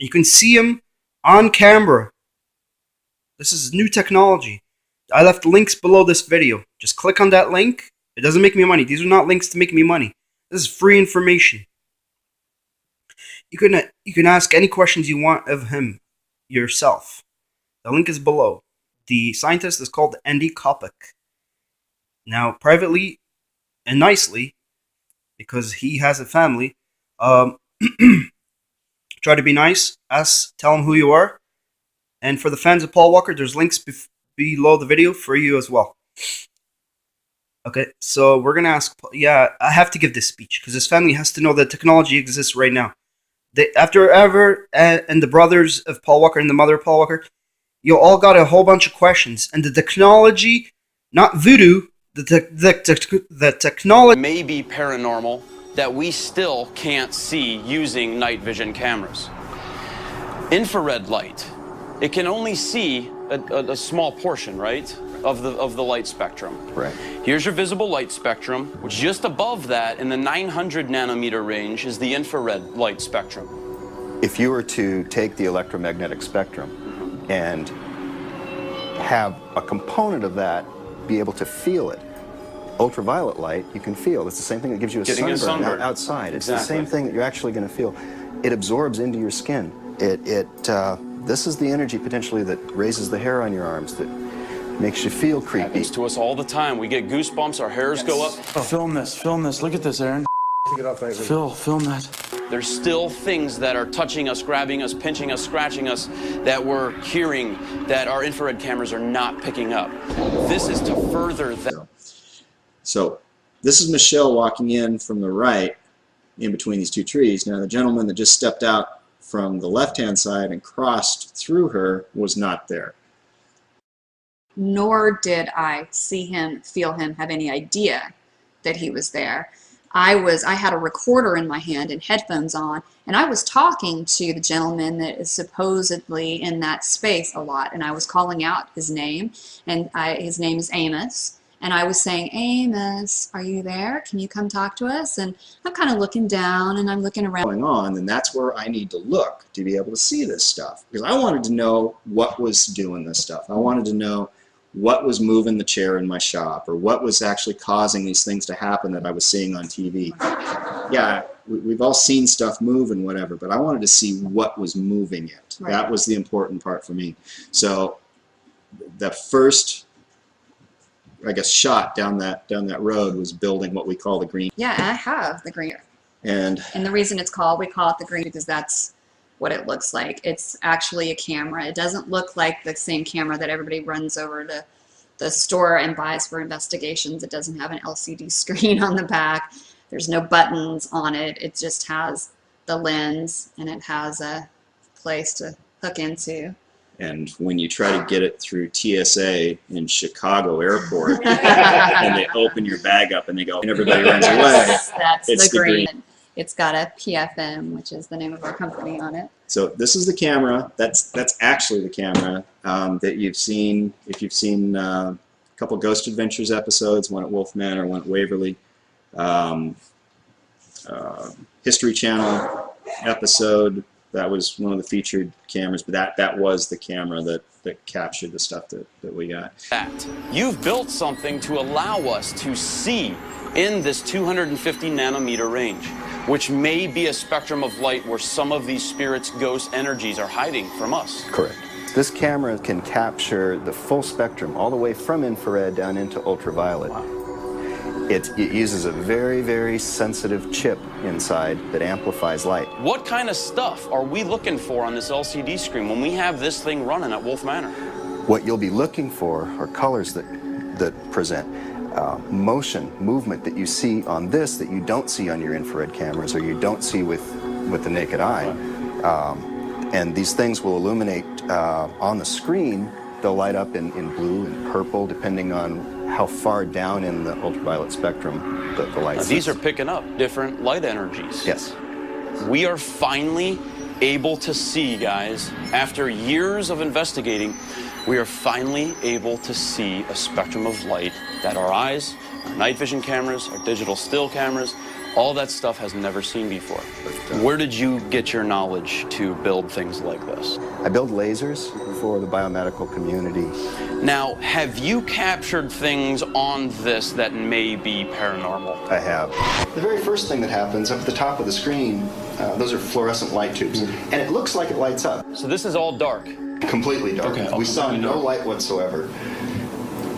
You can see them on camera. This is new technology. I left links below this video. Just click on that link. It doesn't make me money. These are not links to make me money. This is free information. You can ask any questions you want of him yourself. The link is below. The scientist is called Andy Kopic. Now, privately and nicely, because he has a family, try to be nice. Tell him who you are. And for the fans of Paul Walker, there's links below the video for you as well. Okay, so we're going to ask... Yeah, I have to give this speech, because his family has to know that technology exists right now. After ever, and the brothers of Paul Walker and the mother of Paul Walker, you all got a whole bunch of questions. And the technology, not voodoo, the technology... may be paranormal that we still can't see using night vision cameras. Infrared light. It can only see a small portion, right, of the light spectrum. Right. Here's your visible light spectrum. Just above that, in the 900 nanometer range, is the infrared light spectrum. If you were to take the electromagnetic spectrum and have a component of that be able to feel it, ultraviolet light you can feel. It's the same thing that gives you a sunburn outside. It's the same thing that you're actually going to feel. It absorbs into your skin. This is the energy potentially that raises the hair on your arms, that makes you feel creepy. Happens to us all the time. We get goosebumps, our hairs go up. Oh, film this. Look at this, Aaron. Film that. There's still things that are touching us, grabbing us, pinching us, scratching us, that we're hearing that our infrared cameras are not picking up. This is to further that. So this is Michelle walking in from the right, in between these two trees. Now the gentleman that just stepped out from the left-hand side and crossed through her was not there. Nor did I see him, feel him, have any idea that he was there. I had a recorder in my hand and headphones on, and I was talking to the gentleman that is supposedly in that space a lot, and I was calling out his name, and his name is Amos. And I was saying, Amos, are you there? Can you come talk to us? And I'm kind of looking down and I'm looking around. Going on, then that's where I need to look to be able to see this stuff. Because I wanted to know what was doing this stuff. I wanted to know what was moving the chair in my shop, or what was actually causing these things to happen that I was seeing on TV. Yeah, we've all seen stuff move and whatever, but I wanted to see what was moving it. Right. That was the important part for me. So the first, I guess, shot down that road was building what we call the green. Yeah, I have the green. And the reason we call it the green, because that's what it looks like. It's actually a camera. It doesn't look like the same camera that everybody runs over to the store and buys for investigations. It doesn't have an LCD screen on the back. There's no buttons on it. It just has the lens, and it has a place to hook into. And when you try to get it through TSA in Chicago airport, and they open your bag up and they go, and everybody runs away. That's the green. It's got a PFM, which is the name of our company, on it. So this is the camera. That's actually the camera that you've seen. If you've seen a couple Ghost Adventures episodes, one at Wolf Manor, one at Waverly, History Channel episode. That was one of the featured cameras, but that was the camera that captured the stuff that we got. You've built something to allow us to see in this 250 nanometer range, which may be a spectrum of light where some of these spirits, ghosts, energies are hiding from us. Correct. This camera can capture the full spectrum, all the way from infrared down into ultraviolet. Wow. It uses a very, very sensitive chip inside that amplifies light. What kind of stuff are we looking for on this LCD screen when we have this thing running at Wolf Manor? What you'll be looking for are colors that present motion, movement that you see on this that you don't see on your infrared cameras, or you don't see with the naked eye. And these things will illuminate on the screen. They'll light up in blue and purple, depending on how far down in the ultraviolet spectrum the light is. These are picking up different light energies. Yes. We are finally able to see, guys, after years of investigating, we are finally able to see a spectrum of light that our eyes, our night vision cameras, our digital still cameras All that stuff has never seen before. Where did you get your knowledge to build things like this? I build lasers for the biomedical community. Now, have you captured things on this that may be paranormal? I have. The very first thing that happens up at the top of the screen, those are fluorescent light tubes, and it looks like it lights up. So this is all dark. Completely dark. Okay, we saw no light whatsoever.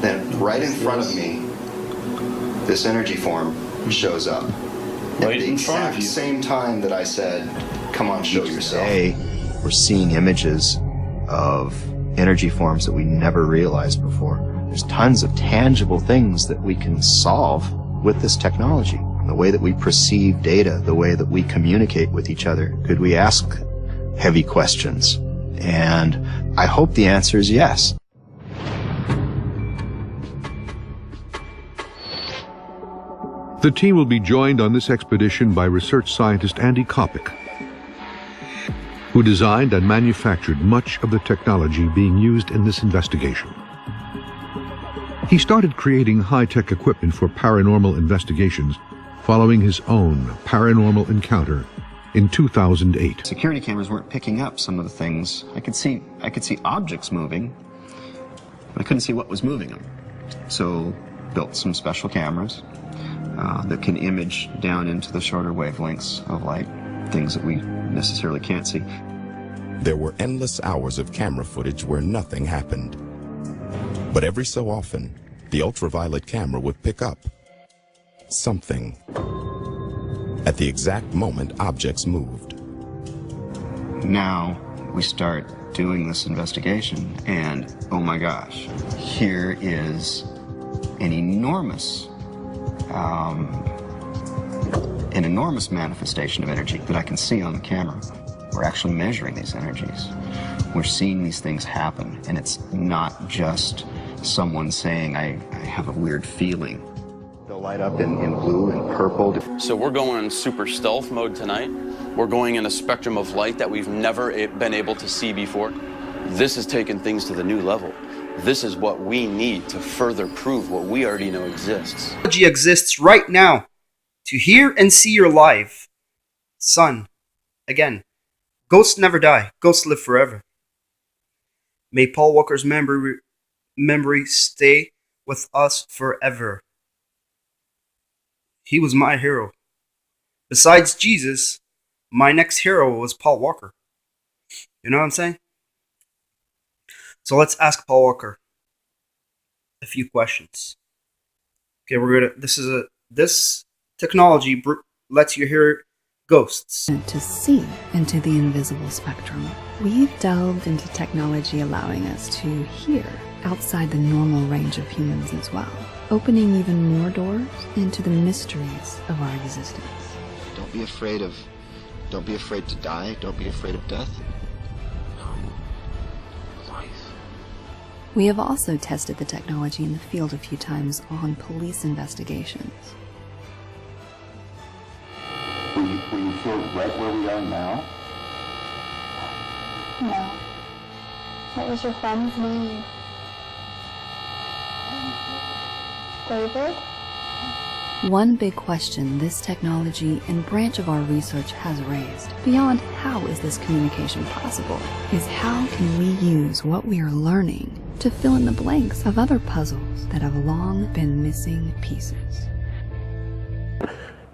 Then right in front of me, this energy form shows up. Right at the in front of exact you. same time that I said, come on, show yourself. Today, we're seeing images of energy forms that we never realized before. There's tons of tangible things that we can solve with this technology. The way that we perceive data, the way that we communicate with each other. Could we ask heavy questions? And I hope the answer is yes. The team will be joined on this expedition by research scientist Andy Kopic, who designed and manufactured much of the technology being used in this investigation. He started creating high-tech equipment for paranormal investigations following his own paranormal encounter in 2008. Security cameras weren't picking up some of the things. I could see objects moving, but I couldn't see what was moving them. So built some special cameras that can image down into the shorter wavelengths of light, things that we necessarily can't see. There were endless hours of camera footage where nothing happened. But every so often, the ultraviolet camera would pick up something at the exact moment objects moved. Now we start doing this investigation, and oh my gosh, here is an enormous manifestation of energy that I can see on the camera. We're actually measuring these energies. We're seeing these things happen, and it's not just someone saying, I have a weird feeling. They'll light up in blue and purple. So we're going in super stealth mode tonight. We're going in a spectrum of light that we've never been able to see before. This has taken things to the new level. This is what we need to further prove what we already know exists. Technology exists right now to hear and see your life. Son, again, ghosts never die. Ghosts live forever. May Paul Walker's memory stay with us forever. He was my hero. Besides Jesus, my next hero was Paul Walker. You know what I'm saying? So let's ask Paul Walker a few questions. Okay, this technology lets you hear ghosts. To see into the invisible spectrum, we've delved into technology allowing us to hear outside the normal range of humans as well, opening even more doors into the mysteries of our existence. Don't be afraid to die. Don't be afraid of death. We have also tested the technology in the field a few times on police investigations. Will you feel right where we are now? No. What was your friend's name? David? One big question this technology and branch of our research has raised, beyond how is this communication possible, is how can we use what we are learning to fill in the blanks of other puzzles that have long been missing pieces.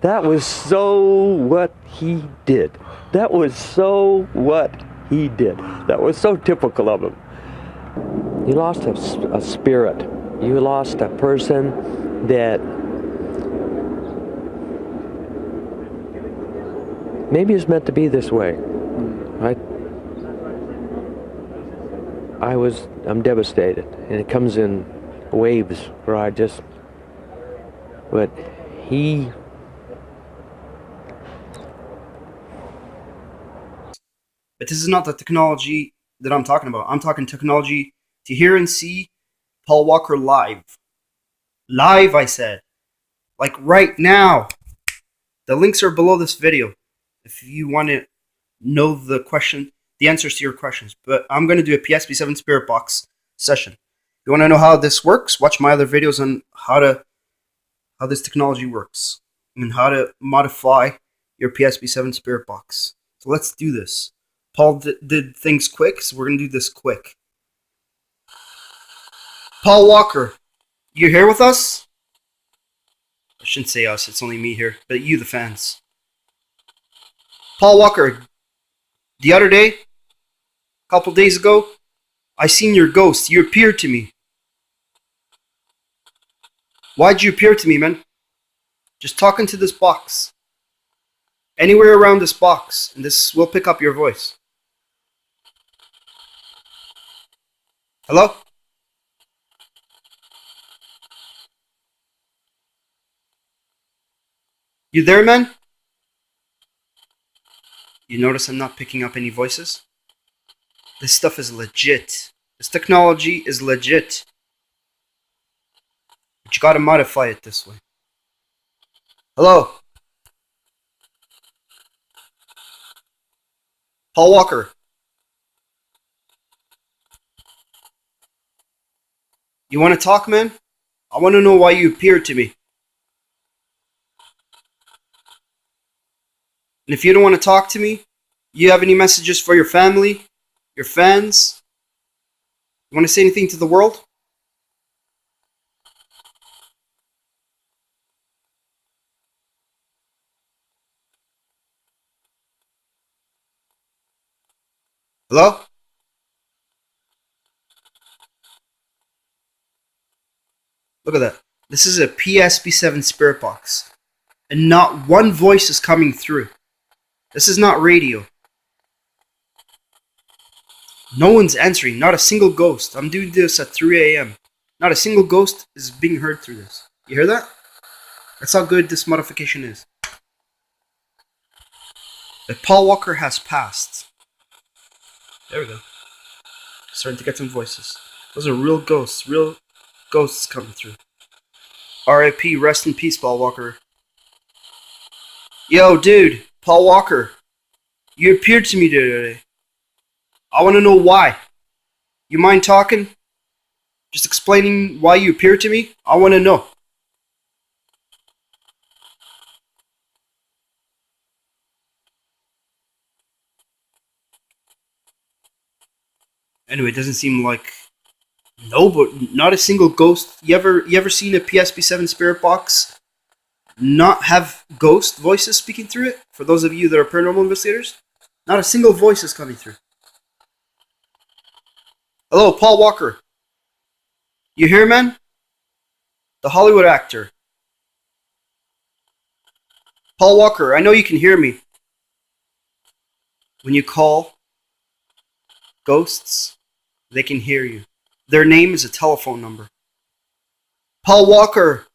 That was so what he did. That was so what he did. That was so typical of him. You lost a spirit. You lost a person that maybe it's meant to be this way. I'm devastated, and it comes in waves where but he... But this is not the technology that I'm talking about. I'm talking technology to hear and see Paul Walker live. Live, I said. Like right now. The links are below this video if you want to know the answers to your questions. But I'm going to do a P-SB7 Spirit Box session. If you want to know how this works, watch my other videos on how this technology works. and how to modify your PSB7 spirit box. So let's do this. Paul did things quick, so we're going to do this quick. Paul Walker, you here with us? I shouldn't say us, it's only me here, but you, the fans. Paul Walker, the other day, a couple days ago, I seen your ghost. You appeared to me. Why'd you appear to me, man? Just talk into this box. Anywhere around this box, and this will pick up your voice. Hello? You there, man? You notice I'm not picking up any voices? This stuff is legit. This technology is legit. But you gotta modify it this way. Hello? Paul Walker. You wanna talk, man? I wanna know why you appeared to me. And if you don't want to talk to me, you have any messages for your family, your fans? You want to say anything to the world? Hello? Look at that. This is a P-SB7 spirit box. And not one voice is coming through. This is not radio. No one's answering. Not a single ghost. I'm doing this at 3 a.m. Not a single ghost is being heard through this. You hear that? That's how good this modification is. But Paul Walker has passed. There we go. Starting to get some voices. Those are real ghosts. Real ghosts coming through. R.I.P. Rest in peace, Paul Walker. Yo, dude. Paul Walker. You appeared to me today. I want to know why. You mind talking? Just explaining why you appeared to me? I want to know. Anyway, it doesn't seem like not a single ghost. You ever seen a P-SB7 spirit box not have ghost voices speaking through it? For those of you that are paranormal investigators, not a single voice is coming through. Hello, Paul Walker. You here, man? The Hollywood actor. Paul Walker, I know you can hear me. When you call ghosts, they can hear you. Their name is a telephone number. Paul Walker.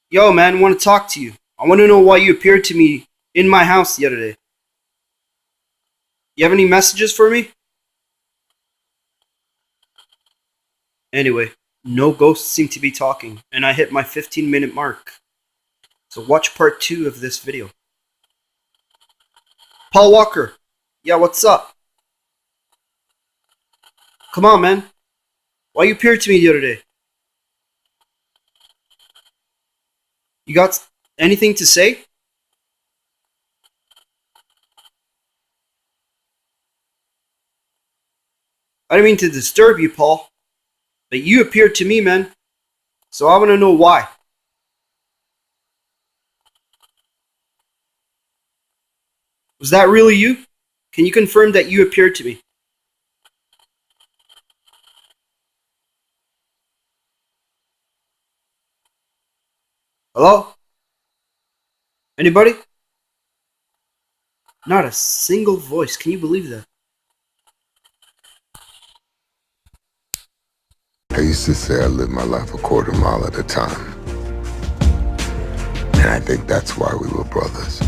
Yo, man, I want to talk to you. I want to know why you appeared to me in my house the other day. You have any messages for me? Anyway, no ghosts seem to be talking, and I hit my 15-minute mark. So watch part 2 of this video. Paul Walker. Yeah, what's up? Come on, man. Why you appeared to me the other day? You got anything to say? I didn't mean to disturb you, Paul. But you appeared to me, man. So I want to know why. Was that really you? Can you confirm that you appeared to me? Hello? Anybody? Not a single voice. Can you believe that? I used to say I lived my life a quarter mile at a time. And I think that's why we were brothers.